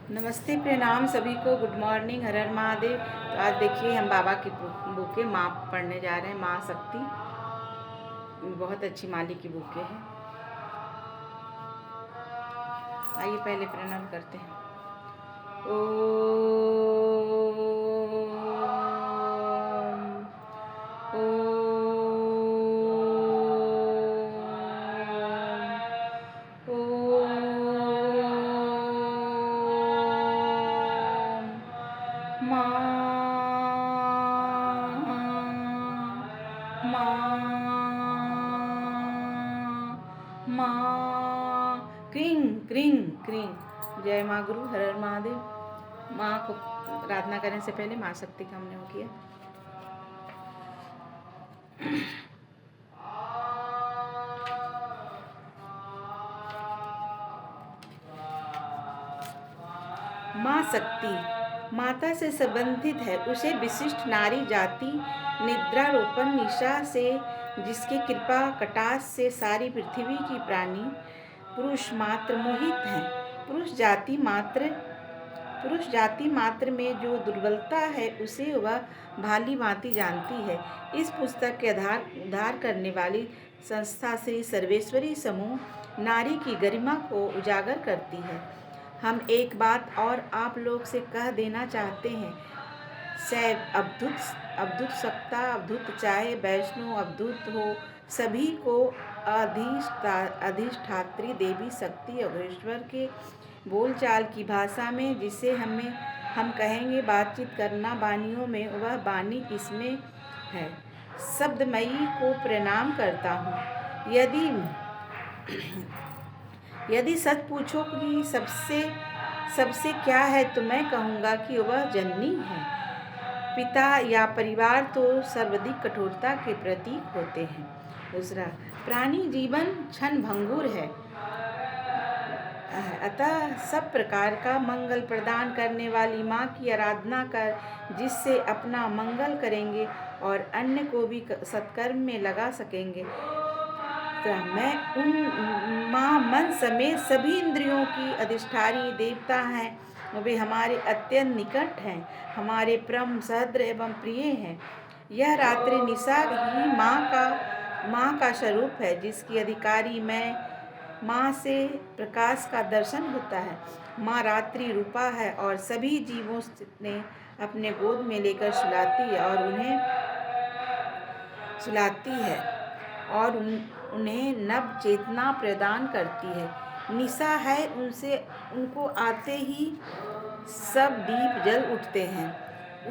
नमस्ते, प्रणाम सभी को। गुड मॉर्निंग, हर हर महादेव। तो आज देखिए हम बाबा की बुके माँ पढ़ने जा रहे हैं। माँ शक्ति बहुत अच्छी माली की बुके है। आइए पहले प्रणाम करते हैं। माँ क्रिंग क्रिंग क्रिंग। जय माँ गुरु, हर हर महादेव। माँ को प्रार्थना करने से पहले माँ शक्ति का हमने वो किया। माँ शक्ति माता से संबंधित है। उसे विशिष्ट नारी जाति निद्रारोपण निशा से, जिसकी कृपा कटाक्ष से सारी पृथ्वी की प्राणी पुरुष मात्र मोहित हैं। पुरुष जाति मात्र में जो दुर्बलता है उसे वह भाली भांति जानती है। इस पुस्तक के उद्धार करने वाली संस्था श्री सर्वेश्वरी समूह नारी की गरिमा को उजागर करती है। हम एक बात और आप लोग से कह देना चाहते हैं। सैव अवधूत सत्ता अवधूत, चाहे वैष्णव अवधूत हो, सभी को अधिष्ठात्री देवी शक्ति अघोरेश्वर के बोलचाल की भाषा में, जिसे हम कहेंगे बातचीत करना बानियों में, वह बानी इसमें है। शब्दमयी को प्रणाम करता हूँ। यदि सच पूछो कि सबसे क्या है, तो मैं कहूँगा कि वह जननी है। पिता या परिवार तो सर्वाधिक कठोरता के प्रतीक होते हैं। दूसरा, प्राणी जीवन क्षण भंगुर है, अतः सब प्रकार का मंगल प्रदान करने वाली माँ की आराधना कर, जिससे अपना मंगल करेंगे और अन्य को भी सत्कर्म में लगा सकेंगे। मैं उन माँ मन समेत सभी इंद्रियों की अधिष्ठात्री देवता हैं। वे हमारे अत्यंत निकट हैं, हमारे परम सहृदय एवं प्रिय हैं। यह रात्रि निशा ही माँ का स्वरूप है, जिसकी अधिकारी मैं माँ से प्रकाश का दर्शन होता है। माँ रात्रि रूपा है और सभी जीवों ने अपने गोद में लेकर सुलाती है और उन्हें नव चेतना प्रदान करती है। निशा है, उनको आते ही सब दीप जल उठते हैं।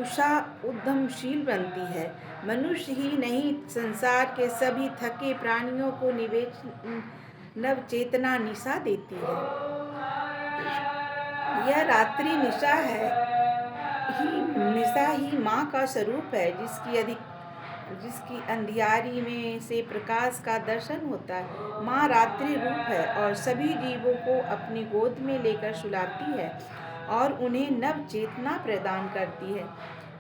उषा उद्यमशील बनती है। मनुष्य ही नहीं, संसार के सभी थके प्राणियों को नव चेतना निशा देती है। यह रात्रि निशा ही माँ का स्वरूप है, जिसकी अंधियारी में से प्रकाश का दर्शन होता है। माँ रात्रि रूप है और सभी जीवों को अपनी गोद में लेकर सुलाती है और उन्हें नव चेतना प्रदान करती है।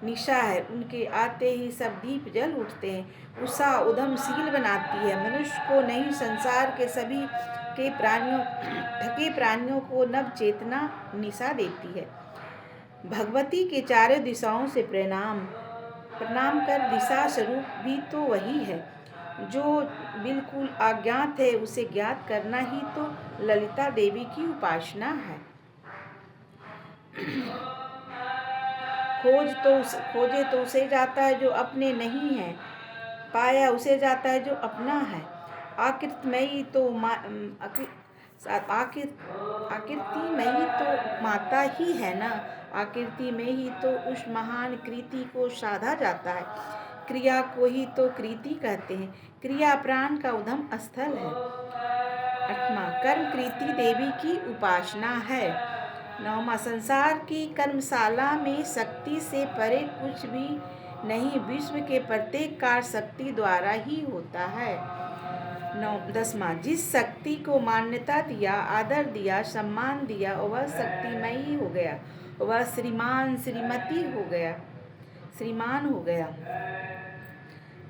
निशा है, उनके आते ही सब दीप जल उठते हैं। उषा उद्यमशील बनाती है। मनुष्य को नहीं, संसार के सभी के थके प्राणियों को नव चेतना निशा देती है। भगवती के चारों दिशाओं से प्रणाम कर। दिशा स्वरूप भी तो वही है। जो बिल्कुल अज्ञात है, उसे ज्ञात करना ही तो ललिता देवी की उपासना है। खोजे तो उसे जाता है जो अपने नहीं है, पाया उसे जाता है जो अपना है। आकृतिमयी तो माता ही है ना। आकृति में ही तो उस महान कृति को साधा जाता है। क्रिया को ही तो कृति कहते हैं। क्रिया प्राण का उद्गम स्थल है। 8वां, कर्म कृति देवी की उपासना है। 9वां, संसार की कर्मशाला में शक्ति से परे कुछ भी नहीं। विश्व के प्रत्येक कार्य शक्ति द्वारा ही होता है। 10वां, जिस शक्ति को मान्यता दिया, आदर दिया, सम्मान दिया, वह शक्तिमयी हो गया, वह श्रीमान हो गया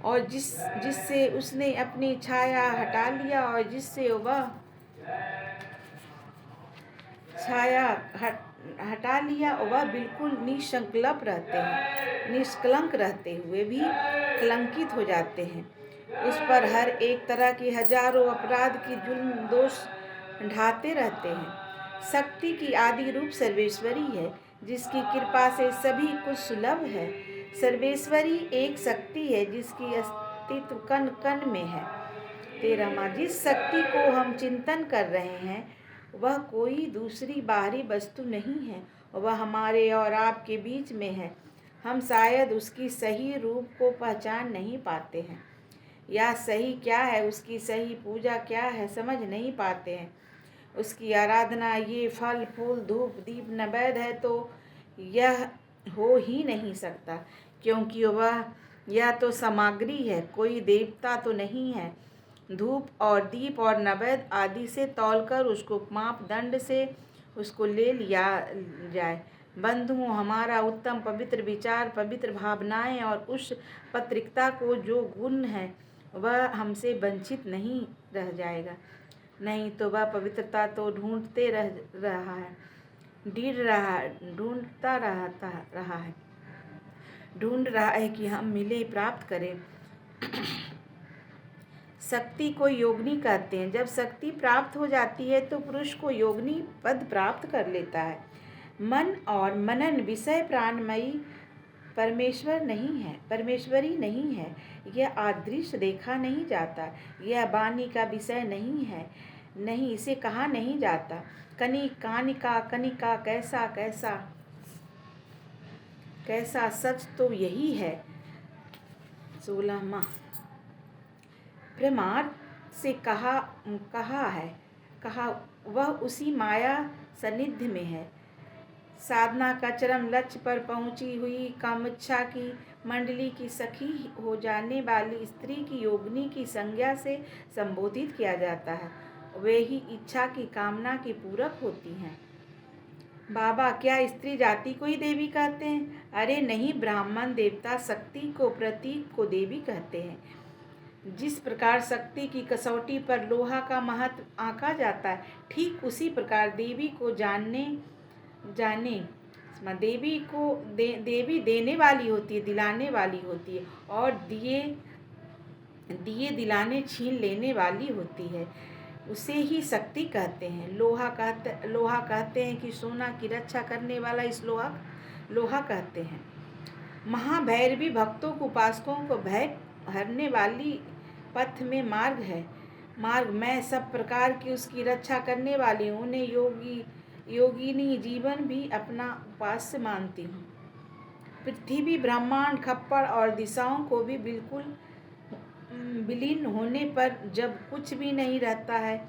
और जिससे उसने अपनी छाया हटा लिया और जिससे वह छाया हटा लिया और वह बिल्कुल निष्कलंक रहते हुए भी कलंकित हो जाते हैं। उस पर हर एक तरह के हजारों अपराध की जुल्म दोष ढाते रहते हैं। शक्ति की आदि रूप सर्वेश्वरी है, जिसकी कृपा से सभी कुछ सुलभ है। सर्वेश्वरी एक शक्ति है जिसकी अस्तित्व कण कण में है। 13वां, जिस शक्ति को हम चिंतन कर रहे हैं वह कोई दूसरी बाहरी वस्तु नहीं है, वह हमारे और आपके बीच में है। हम शायद उसकी सही रूप को पहचान नहीं पाते हैं, या सही क्या है, उसकी सही पूजा क्या है, समझ नहीं पाते हैं। उसकी आराधना ये फल फूल धूप दीप नैवेद्य है तो यह हो ही नहीं सकता, क्योंकि वह यह तो सामग्री है, कोई देवता तो नहीं है। धूप और दीप और नैवेद्य आदि से तौलकर उसको मापदंड से उसको ले लिया जाए। बंधुओं, हमारा उत्तम पवित्र विचार, पवित्र भावनाएं और उस पत्रिकता को जो गुण है वह हमसे वंचित नहीं रह जाएगा। नहीं तो वह पवित्रता तो ढूंढते रहा है ढूंढ रहा है कि हम मिले प्राप्त करें। शक्ति को योगिनी कहते हैं। जब शक्ति प्राप्त हो जाती है तो पुरुष को योगिनी पद प्राप्त कर लेता है। मन और मनन विषय प्राणमयी परमेश्वरी नहीं है। यह अदृश्य देखा नहीं जाता, यह वाणी का विषय नहीं है, नहीं इसे कहा नहीं जाता। कानिका कैसा कैसा कैसा सच तो यही है। 16वां, प्रमाद से कहा वह उसी माया सानिध्य में है। साधना का चरम लक्ष्य पर पहुंची हुई कामच्छा की मंडली की सखी हो जाने वाली स्त्री की योगिनी की संज्ञा से संबोधित किया जाता है। वे ही इच्छा की कामना की पूरक होती हैं। बाबा, क्या स्त्री जाति को ही देवी कहते हैं? अरे नहीं, ब्राह्मण देवता शक्ति को, प्रतीक को देवी कहते हैं। जिस प्रकार शक्ति की कसौटी पर लोहा का महत्व आंका जाता है, ठीक उसी प्रकार देवी को देवी देने वाली होती है, दिलाने वाली होती है, और दिए दिलाने छीन लेने वाली होती है। उसे ही शक्ति कहते हैं। लोहा कहते हैं कि सोना की रक्षा करने वाला इस लोहा कहते हैं। महाभैरवी भक्तों को, उपासकों को भय हरने वाली पथ में मार्ग मैं सब प्रकार की उसकी रक्षा करने वाली हूँ। उन्हें योगिनी जीवन भी अपना उपास्य मानती हूँ। पृथ्वी, ब्रह्मांड, खप्पड़ और दिशाओं को भी बिल्कुल विलीन होने पर जब कुछ भी नहीं रहता है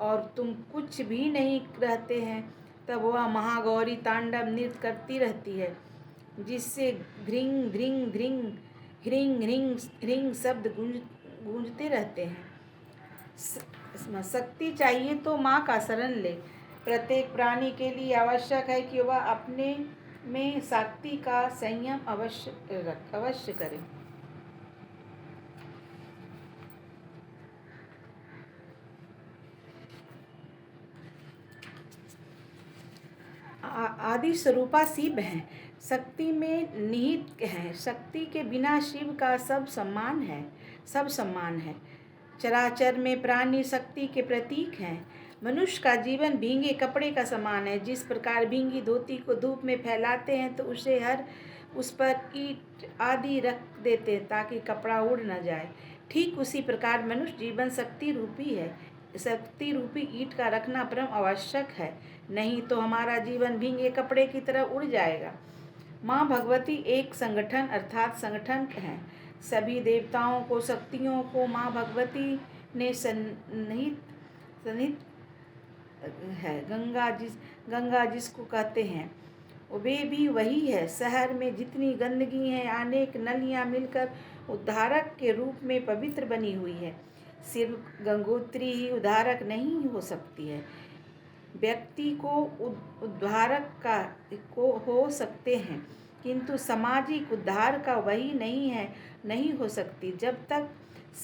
और तुम कुछ भी नहीं रहते हैं, तब वह महागौरी तांडव नृत्य करती रहती है, जिससे घ्रिंग घ्रिंग घ्रिंग ह्रिंग ह्रिंग ह्रिंग शब्द गूंजते रहते हैं। शक्ति चाहिए तो माँ का शरण ले। प्रत्येक प्राणी के लिए आवश्यक है कि वह अपने में शक्ति का संयम अवश्य करे। आदि स्वरूपा शिव है, शक्ति में निहित है। शक्ति के बिना शिव का सब सम्मान है। चराचर में प्राणी शक्ति के प्रतीक हैं। मनुष्य का जीवन भींगे कपड़े का समान है। जिस प्रकार भींगी धोती को धूप में फैलाते हैं तो उस पर ईंट आदि रख देते हैं ताकि कपड़ा उड़ न जाए, ठीक उसी प्रकार मनुष्य जीवन शक्ति रूपी है। शक्ति रूपी ईंट का रखना परम आवश्यक है, नहीं तो हमारा जीवन भींगे कपड़े की तरह उड़ जाएगा। माँ भगवती एक संगठन संगठन है। सभी देवताओं को, शक्तियों को माँ भगवती ने सन्निहित है। गंगा जिसको कहते हैं वे भी वही है। शहर में जितनी गंदगी है, अनेक नलियाँ मिलकर उद्धारक के रूप में पवित्र बनी हुई है। सिर्फ गंगोत्री ही उद्धारक नहीं हो सकती है, व्यक्ति को उद्धारक हो सकते हैं, किंतु सामाजिक उद्धार का वही नहीं हो सकती। जब तक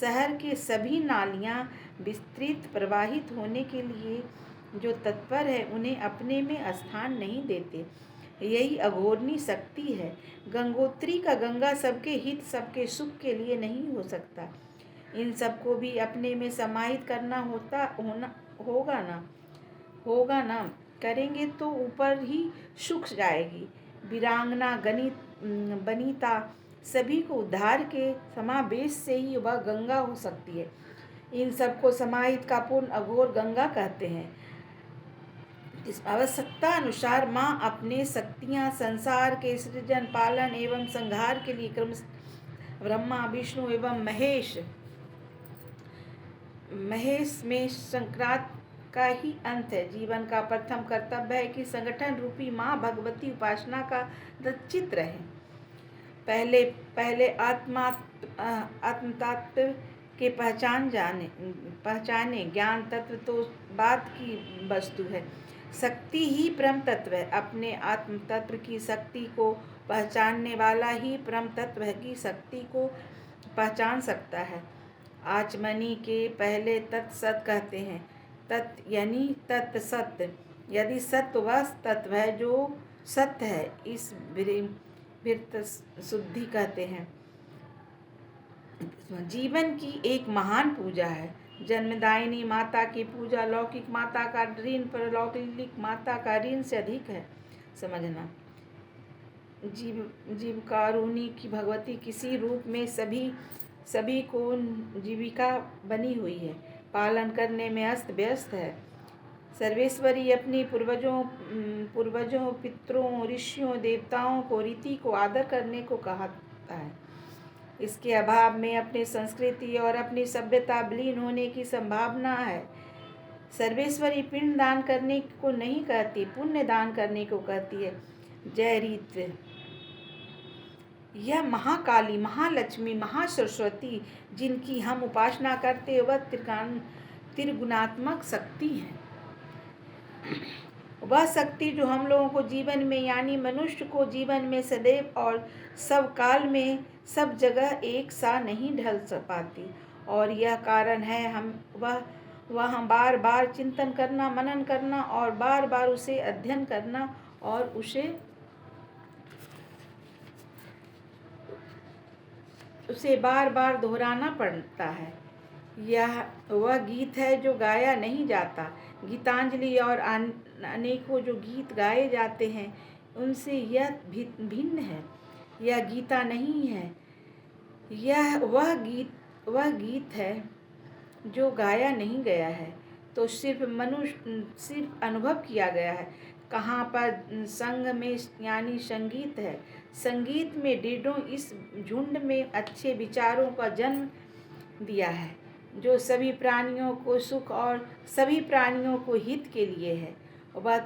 शहर के सभी नालियाँ विस्तृत प्रवाहित होने के लिए जो तत्पर है उन्हें अपने में स्थान नहीं देते। यही अघोरनी शक्ति है। गंगोत्री का गंगा सबके हित सबके सुख के लिए नहीं हो सकता। इन सबको भी अपने में समाहित करना होगा ना। करेंगे तो ऊपर ही सूख जाएगी। वीरांगना गणित बनीता सभी को उद्धार के समावेश से ही वह गंगा हो सकती है। इन सबको समाहित का पूर्ण अघोर गंगा कहते हैं। इस आवश्यकता अनुसार माँ अपने शक्तियाँ संसार के सृजन पालन एवं संहार के लिए क्रमशः ब्रह्मा विष्णु एवं महेश में संक्रांत का ही अंत है। जीवन का प्रथम कर्तव्य है कि संगठन रूपी माँ भगवती उपासना का चित्र है। पहले आत्मतत्व के पहचाने। ज्ञान तत्व तो बात की वस्तु है। शक्ति ही परम तत्व है। अपने आत्म तत्व की शक्ति को पहचानने वाला ही परम तत्व की शक्ति को पहचान सकता है। आचमनी के पहले तत् सत कहते हैं। तत् यानी तत् सत्य। यदि सत्य वह तत्व है जो सत्य है, इस विरत शुद्धि कहते हैं। जीवन की एक महान पूजा है। जन्मदायिनी माता की पूजा लौकिक माता का ऋण परलौकिक माता का ऋण से अधिक है। समझना। जीवकारुणी की भगवती किसी रूप में सभी को जीविका बनी हुई है, पालन करने में अस्त व्यस्त है। सर्वेश्वरी अपनी पूर्वजों पितरों ऋषियों देवताओं को रीति को आदर करने को कहता है। इसके अभाव में अपनी संस्कृति और अपनी सभ्यता विलीन होने की संभावना है। सर्वेश्वरी पिंड दान करने को नहीं कहती, पुण्य दान करने को कहती है। जय रीत। यह महाकाली महालक्ष्मी महासरस्वती जिनकी हम उपासना करते वह त्रिगुणात्मक शक्ति है। वह शक्ति जो हम लोगों को जीवन में यानी मनुष्य को जीवन में सदैव और सब काल में सब जगह एक सा नहीं ढल पाती। और यह कारण है हम बार बार चिंतन करना मनन करना और बार बार उसे अध्ययन करना और उसे बार बार दोहराना पड़ता है। यह वह गीत है जो गाया नहीं जाता। गीतांजलि और अनेकों जो गीत गाए जाते हैं उनसे यह भिन्न है। यह गीता नहीं है। यह वह गीत है जो गाया नहीं गया है, तो सिर्फ अनुभव किया गया है। कहाँ पर संग में यानी संगीत है। संगीत में ढेरों इस झुंड में अच्छे विचारों का जन्म दिया है जो सभी प्राणियों को सुख और सभी प्राणियों को हित के लिए है। वह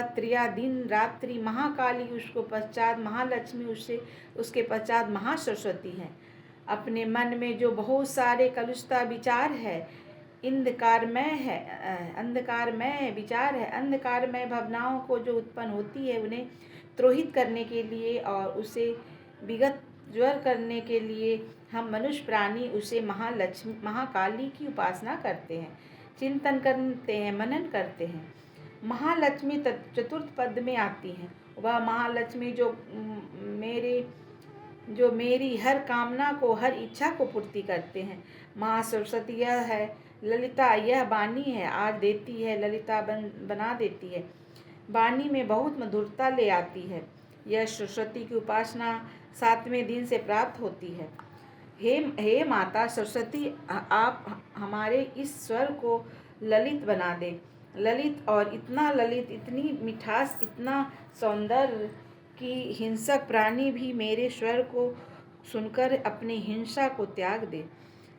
त्रिया दिन रात्रि महाकाली, उसको पश्चात महालक्ष्मी, उसके पश्चात महासरस्वती है। अपने मन में जो बहुत सारे कलुषता विचार है, अंधकारमय विचार है, अंधकारमय भावनाओं को जो उत्पन्न होती है उन्हें त्रोहित करने के लिए और उसे विगत ज्वर करने के लिए हम मनुष्य प्राणी उसे महालक्ष्मी महाकाली की उपासना करते हैं, चिंतन करते हैं, मनन करते हैं। महालक्ष्मी चतुर्थ पद में आती हैं। वह महालक्ष्मी जो मेरी हर कामना को हर इच्छा को पूर्ति करते हैं। महासरस्वती यह है। ललिता यह वाणी है, आज देती है, ललिता बना देती है। वाणी में बहुत मधुरता ले आती है। यह सरस्वती की उपासना 7वें दिन से प्राप्त होती है। हे माता सरस्वती, आप हमारे इस स्वर को ललित बना दे। ललित और इतना ललित, इतनी मिठास, इतना सौंदर्य कि हिंसक प्राणी भी मेरे स्वर को सुनकर अपनी हिंसा को त्याग दे,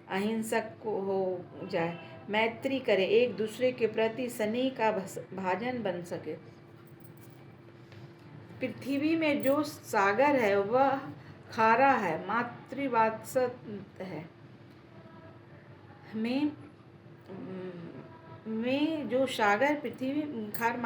अहिंसक को हो जाए, मैत्री करे, एक दूसरे के प्रति स्नेह का भाजन बन सके। पृथ्वी में जो सागर है वह खारा है, मातृवात्सल है। में जो सागर पृथ्वी खार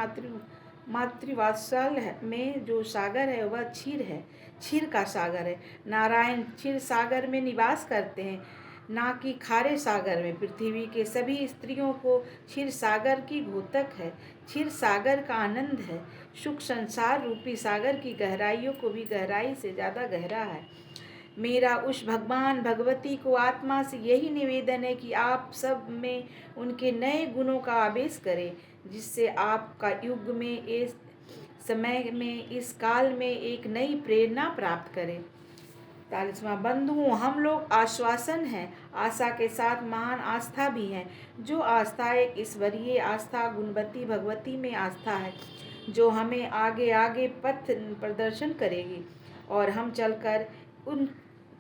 मातृवात्सल है में जो सागर है वह क्षीर है, क्षीर का सागर है। नारायण क्षीर सागर में निवास करते हैं। ना कि खारे सागर में। पृथ्वी के सभी स्त्रियों को क्षीर सागर की घोतक है। क्षीर सागर का आनंद है। सुख संसार रूपी सागर की गहराइयों को भी गहराई से ज़्यादा गहरा है। मेरा उस भगवान भगवती को आत्मा से यही निवेदन है कि आप सब में उनके नए गुणों का आवेश करें, जिससे आपका युग में, इस समय में, इस काल में एक नई प्रेरणा प्राप्त करें। 41वां बंधुओं, हम लोग आश्वासन है, आशा के साथ महान आस्था भी है। जो आस्था एक ईश्वरीय आस्था, गुणवती भगवती में आस्था है, जो हमें आगे आगे पथ प्रदर्शन करेगी और हम चलकर उन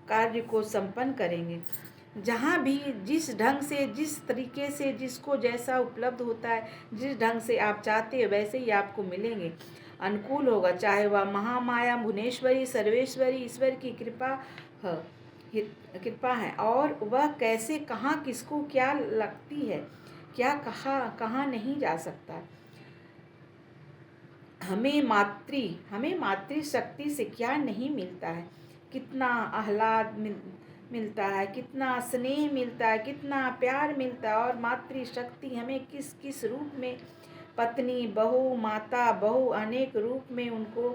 कार्य को संपन्न करेंगे। जहाँ भी जिस ढंग से, जिस तरीके से, जिसको जैसा उपलब्ध होता है, जिस ढंग से आप चाहते हैं वैसे ही आपको मिलेंगे, अनुकूल होगा। चाहे वह महामाया, भुवनेश्वरी, सर्वेश्वरी, ईश्वर की कृपा है और वह कैसे, कहाँ, किसको क्या लगती है, क्या कहाँ नहीं जा सकता। हमें मातृ शक्ति से क्या नहीं मिलता है। कितना आह्लाद मिलता है, कितना स्नेह मिलता है, कितना प्यार मिलता है। और मातृ शक्ति हमें किस किस रूप में, पत्नी, बहू, माता, बहू, अनेक रूप में, उनको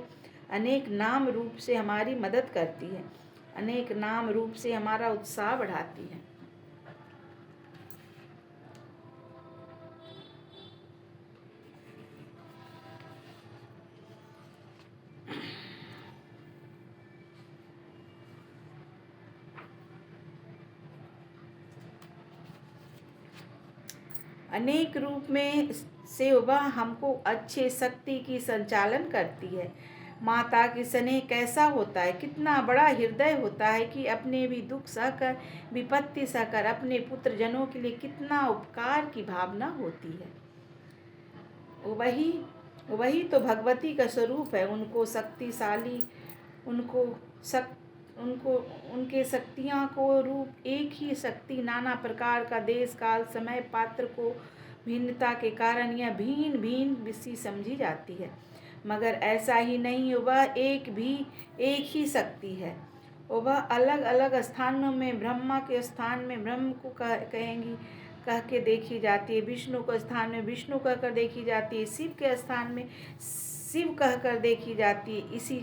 अनेक नाम रूप से हमारी मदद करती है, अनेक नाम रूप से हमारा उत्साह बढ़ाती है। अनेक रूप में से वह हमको अच्छे शक्ति की संचालन करती है। माता की स्नेह कैसा होता है, कितना बड़ा हृदय होता है कि अपने भी दुख सहकर, विपत्ति सहकर अपने पुत्र जनों के लिए कितना उपकार की भावना होती है। वही वही तो भगवती का स्वरूप है। उनको शक्तिशाली, उनको शक उनको उनके शक्तियाँ को रूप एक ही शक्ति नाना प्रकार का देश काल समय पात्र को भिन्नता के कारण यह भिन्न भिन्न सी समझी जाती है, मगर ऐसा ही नहीं। वह एक ही शक्ति है। वह अलग अलग स्थानों में, ब्रह्मा के स्थान में ब्रह्म को कहेंगी, कह के देखी जाती है। विष्णु के स्थान में विष्णु कहकर देखी जाती है। शिव के स्थान में शिव कहकर देखी जाती है। इसी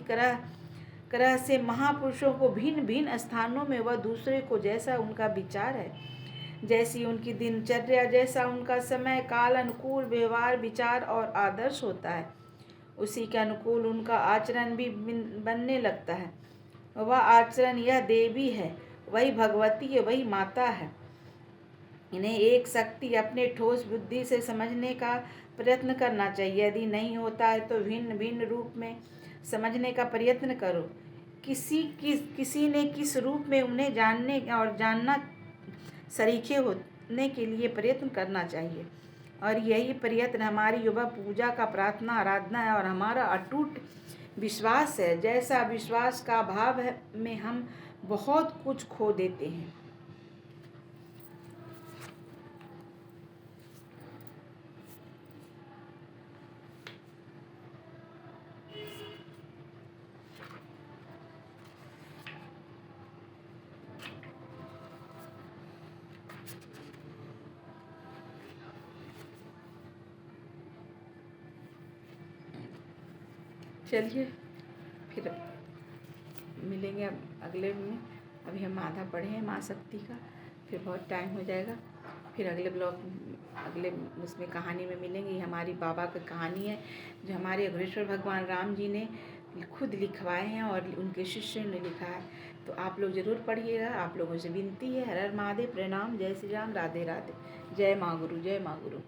तरह से महापुरुषों को भिन्न भिन्न स्थानों में वह दूसरे को जैसा उनका विचार है, जैसी उनकी दिनचर्या, जैसा उनका समय काल अनुकूल व्यवहार, विचार और आदर्श होता है, उसी के अनुकूल उनका आचरण भी बनने लगता है। वह आचरण यह देवी है, वही भगवती है, वही माता है। इन्हें एक शक्ति अपने ठोस बुद्धि से समझने का प्रयत्न करना चाहिए। यदि नहीं होता है तो भिन्न भिन्न रूप में समझने का प्रयत्न करो। किसी ने किस रूप में उन्हें जानने और जानना सरीखे होने के लिए प्रयत्न करना चाहिए। और यही प्रयत्न हमारी युवा पूजा का प्रार्थना आराधना है और हमारा अटूट विश्वास है। जैसा विश्वास का अभाव है में हम बहुत कुछ खो देते हैं। चलिए फिर मिलेंगे अब अगले में। अभी हम आधा पढ़े हैं माँ शक्ति का, फिर बहुत टाइम हो जाएगा। फिर अगले ब्लॉग, अगले उसमें कहानी में मिलेंगे। ये हमारी बाबा की कहानी है जो हमारे अग्रेश्वर भगवान राम जी ने खुद लिखवाए हैं और उनके शिष्य ने लिखा है। तो आप लोग ज़रूर पढ़िएगा। आप लोगों से विनती है। हर हर महादेव, प्रणाम, जय श्री राम, राधे राधे, जय माँ गुरु, जय माँ गुरु।